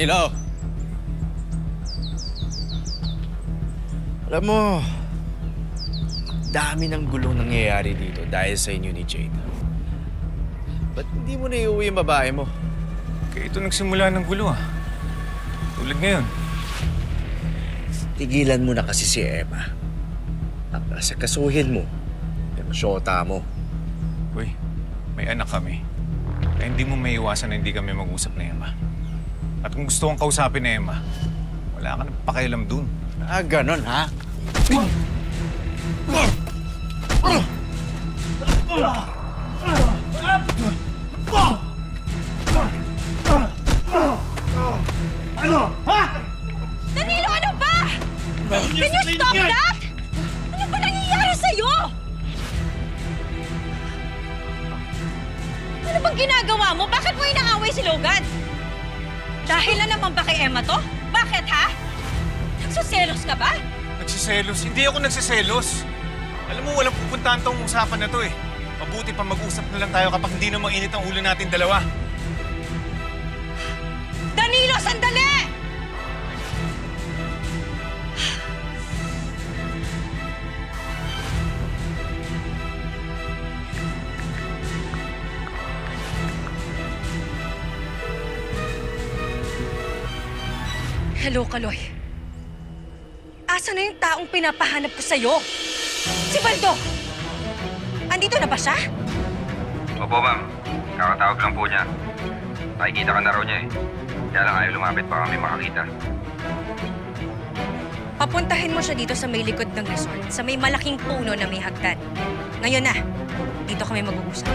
Danilo! Alam mo, dami ng gulong nangyayari dito dahil sa inyo ni Jade. Ba't hindi mo na iuwi yung babae mo? Kaya ito nagsimula ng gulo Tulad ngayon. Tigilan mo na kasi si Emma. At asakasuhin mo yung syota mo. Uy, may anak kami. Kaya hindi mo maiiwasan na hindi kami mag-usap na Emma. At kung gusto kong kausapin na Emma, wala ka nang pakialam dun. Ah, ganon ha? Danilo, ano ba? Can you stop that? Ano ba nangyayari sa'yo? Ano bang ginagawa mo? Bakit mo inaaway si Logan? Dahil na naman ba kay Emma to? Bakit, ha? Nagsiselos ka ba? Nagsiselos? Hindi ako nagsiselos. Alam mo, walang pupuntahan tong usapan na to Mabuti pa mag-usap na lang tayo kapag hindi na mainit ang ulo natin dalawa. Danilo, sandali! Hello, Kaloy. Asa na yung taong pinapahanap ko sa'yo? Si Baldo! Andito na ba siya? Opo, ma'am. Kakatawag lang po niya. Nakikita ka na raw niya Kaya lang ayaw lumapit pa kami makakita. Papuntahin mo siya dito sa may likod ng resort, sa may malaking puno na may hagdan. Ngayon na, dito kami mag-uusap.